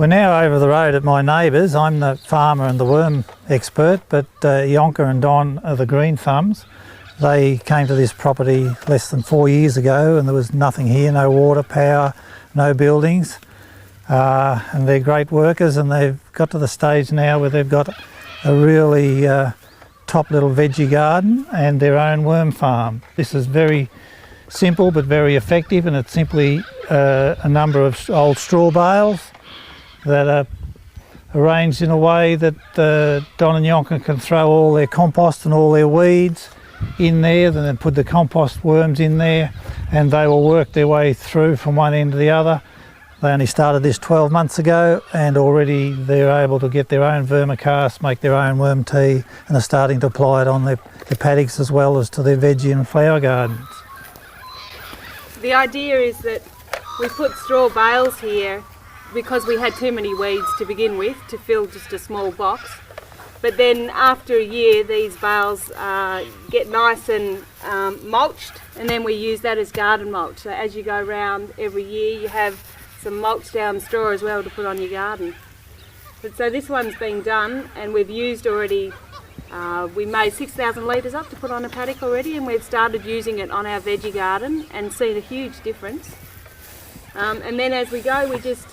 We're now over the road at my neighbours. I'm the farmer and the worm expert, but Yonka and Don are the green thumbs. They came to this property less than 4 years ago and there was nothing here, no water, power, no buildings. And they're great workers, and they've got to the stage now where they've got a really top little veggie garden and their own worm farm. This is very simple but very effective, and it's simply a number of old straw bales that are arranged in a way that Don and Yonka can throw all their compost and all their weeds in there, then put the compost worms in there, and they will work their way through from one end to the other. They only started this 12 months ago, and already they're able to get their own vermicast, make their own worm tea, and are starting to apply it on their paddocks as well as to their veggie and flower gardens. The idea is that we put straw bales here because we had too many weeds to begin with to fill just a small box. But then after a year, these bales get nice and mulched, and then we use that as garden mulch. So as you go around every year, you have some mulch down straw as well to put on your garden. But so this one's been done, and we've used already, we made 6,000 litres up to put on a paddock already, and we've started using it on our veggie garden and seen a huge difference. And then as we go, we just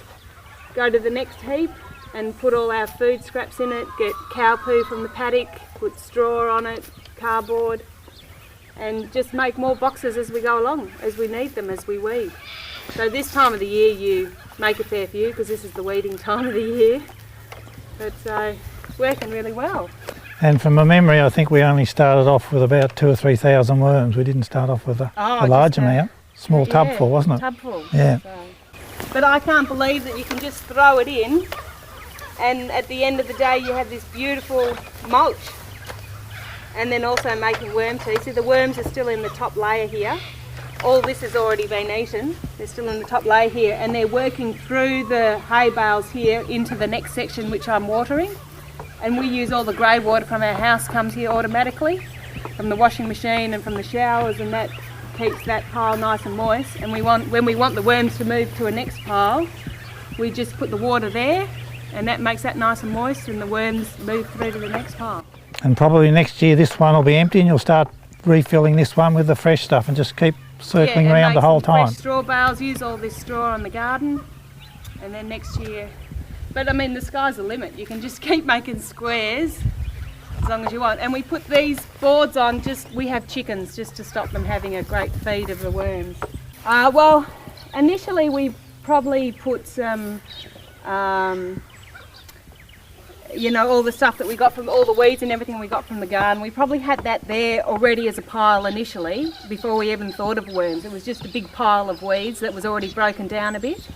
go to the next heap and put all our food scraps in it, get cow poo from the paddock, put straw on it, cardboard, and just make more boxes as we go along, as we need them, as we weed. So this time of the year you make a fair few because this is the weeding time of the year. But it's working really well. And from my memory, I think we only started off with about 2,000 or 3,000 worms. We didn't start off with a large amount. Small tubful, wasn't it? Tubful. Yeah. So. But I can't believe that you can just throw it in, and at the end of the day you have this beautiful mulch. And then also making worm tea. See, the worms are still in the top layer here. All this has already been eaten. They're still in the top layer here, and they're working through the hay bales here into the next section which I'm watering. And we use all the grey water from our house, comes here automatically from the washing machine and from the showers, and that keeps that pile nice and moist. And when we want the worms to move to a next pile, we just put the water there, and that makes that nice and moist, and the worms move through to the next pile. And probably next year this one will be empty, and you'll start refilling this one with the fresh stuff and just keep circling around the whole time. Fresh straw bales, use all this straw on the garden, and then next year. But I mean, the sky's the limit. You can just keep making squares as long as you want. And we put these boards on, we have chickens just to stop them having a great feed of the worms. Well, initially we probably put some, you know, all the stuff that we got from all the weeds and everything we got from the garden. We probably had that there already as a pile initially before we even thought of worms. It was just a big pile of weeds that was already broken down a bit.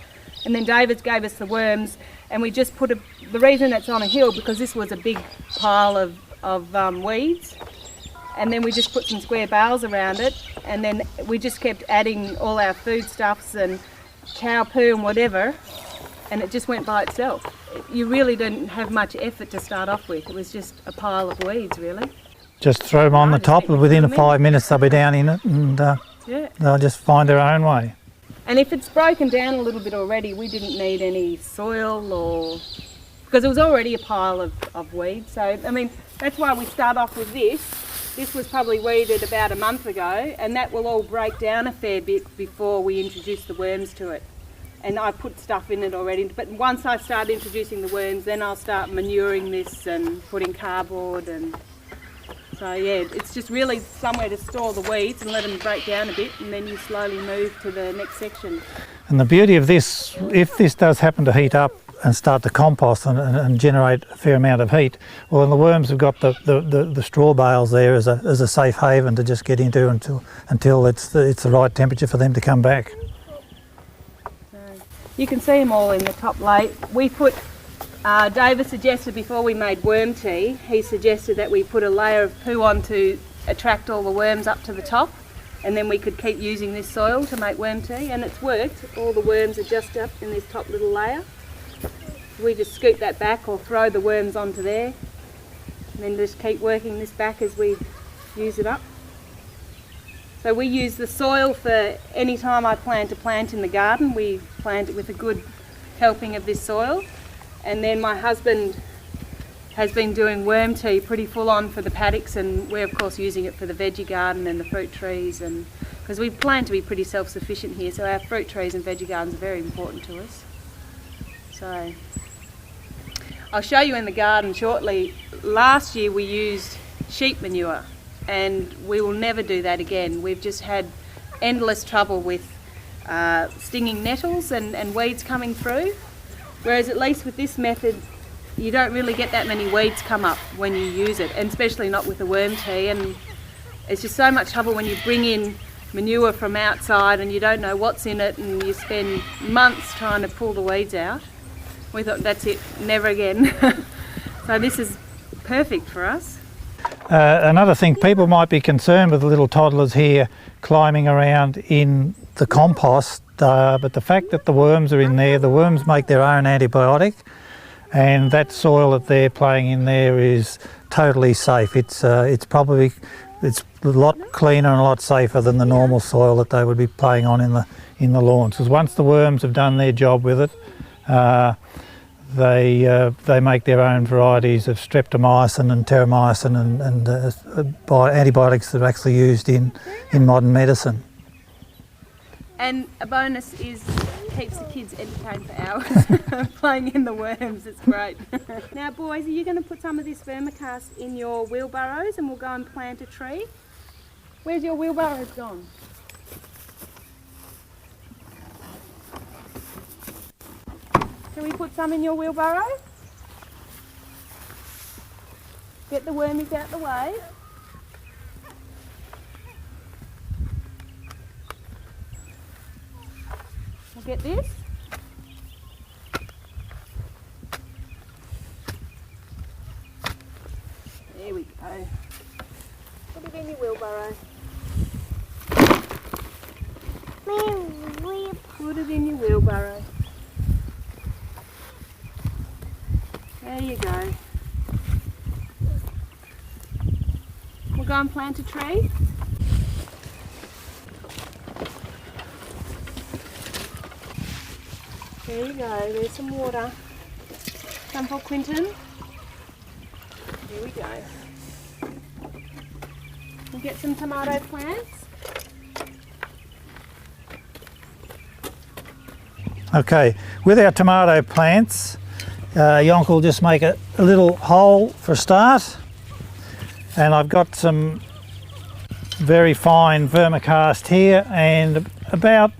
And then David gave us the worms, and we just put the reason it's on a hill because this was a big pile of weeds, and then we just put some square bales around it, and then we just kept adding all our foodstuffs and cow poo and whatever, and it just went by itself. You really didn't have much effort to start off with. It was just a pile of weeds, really. Just throw them on the top, and within 5 minutes they'll be down in it, and they'll just find their own way. And if it's broken down a little bit already, we didn't need any soil because it was already a pile of weeds. So, I mean, that's why we start off with this. This was probably weeded about a month ago, and that will all break down a fair bit before we introduce the worms to it. And I put stuff in it already, but once I start introducing the worms, then I'll start manuring this and putting cardboard, and so yeah, it's just really somewhere to store the weeds and let them break down a bit, and then you slowly move to the next section. And the beauty of this, if this does happen to heat up and start to compost and generate a fair amount of heat, well, then the worms have got the straw bales there as a safe haven to just get into until it's the right temperature for them to come back. You can see them all in the top layer. We put, David suggested before we made worm tea, he suggested that we put a layer of poo on to attract all the worms up to the top, and then we could keep using this soil to make worm tea, and it's worked. All the worms are just up in this top little layer. We just scoop that back or throw the worms onto there, and then just keep working this back as we use it up. So we use the soil for any time I plan to plant in the garden. We plant it with a good helping of this soil, And then my husband has been doing worm tea pretty full on for the paddocks, and we're of course using it for the veggie garden and the fruit trees, and because we plan to be pretty self-sufficient here, so our fruit trees and veggie gardens are very important to us. So I'll show you in the garden shortly. Last year we used sheep manure, and we will never do that again. We've just had endless trouble with stinging nettles and weeds coming through, whereas at least with this method you don't really get that many weeds come up when you use it, and especially not with the worm tea. And it's just so much trouble when you bring in manure from outside and you don't know what's in it, and you spend months trying to pull the weeds out. We thought, that's it, never again. So this is perfect for us. Another thing, people might be concerned with the little toddlers here climbing around in the compost, but the fact that the worms are in there, the worms make their own antibiotic, and that soil that they're playing in there is totally safe. It's a lot cleaner and a lot safer than the normal soil that they would be playing on in the lawns. Because once the worms have done their job with it, they make their own varieties of streptomycin and terramycin and antibiotics that are actually used in modern medicine. And a bonus is keeps the kids entertained for hours playing in the worms. It's great. Now boys, are you going to put some of this vermicast in your wheelbarrows and we'll go and plant a tree? Where's your wheelbarrows gone? Can we put some in your wheelbarrow? Get the wormies out the way. We'll get this. There we go. Put it in your wheelbarrow. Put it in your wheelbarrow. There you go. We'll go and plant a tree. There you go, there's some water. Some for Quinton. Here we go. We'll get some tomato plants. Okay, with our tomato plants, Yonk will just make a little hole for a start, and I've got some very fine vermicast here, and about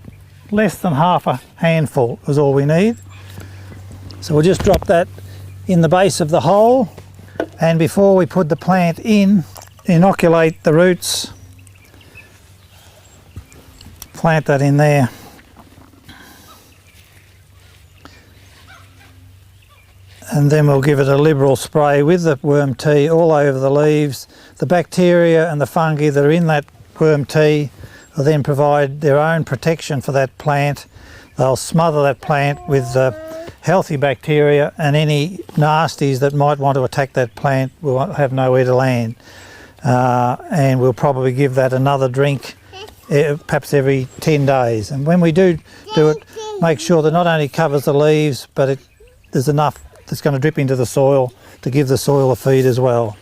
less than half a handful is all we need. So we'll just drop that in the base of the hole, and before we put the plant in, inoculate the roots, plant that in there. And then we'll give it a liberal spray with the worm tea all over the leaves. The bacteria and the fungi that are in that worm tea will then provide their own protection for that plant. They'll smother that plant with healthy bacteria, and any nasties that might want to attack that plant will have nowhere to land. And we'll probably give that another drink perhaps every 10 days. And when we do it, make sure that not only covers the leaves, but there's enough that's going to drip into the soil to give the soil a feed as well.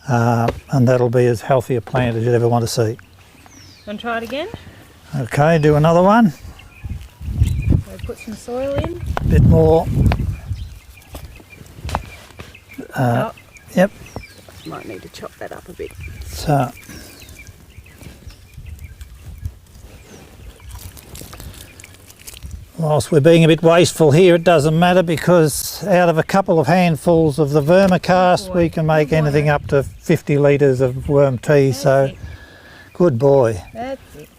And that'll be as healthy a plant as you'd ever want to see. Want to try it again? Okay, do another one. So put some soil in. A bit more. Yep. Might need to chop that up a bit. So. Whilst we're being a bit wasteful here, it doesn't matter, because out of a couple of handfuls of the vermicast we can make anything up to 50 litres of worm tea. So good boy. That's it.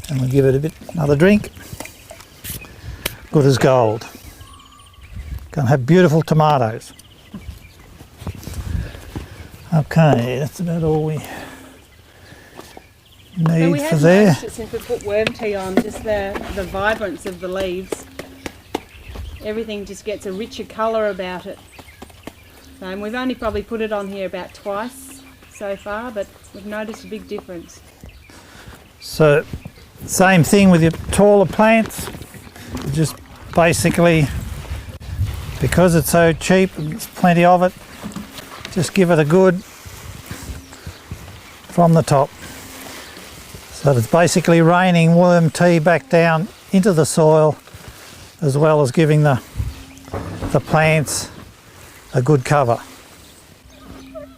And we'll give it another drink. Good as gold. Gonna have beautiful tomatoes. Okay, that's about all we need for there. Since we put worm tea on, just the vibrance of the leaves, everything just gets a richer colour about it. And we've only probably put it on here about twice so far, but we've noticed a big difference. So same thing with your taller plants, just basically because it's so cheap and there's plenty of it, just give it a good from the top. So it's basically raining worm tea back down into the soil, as well as giving the plants a good cover.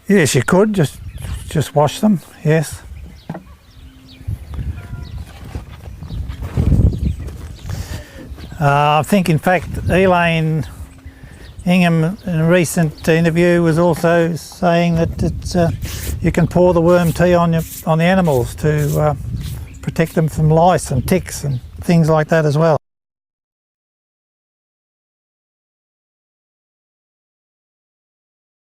Yes, you could just wash them, yes. I think in fact Elaine Ingham in a recent interview was also saying that you can pour the worm tea on the animals to protect them from lice and ticks and things like that as well.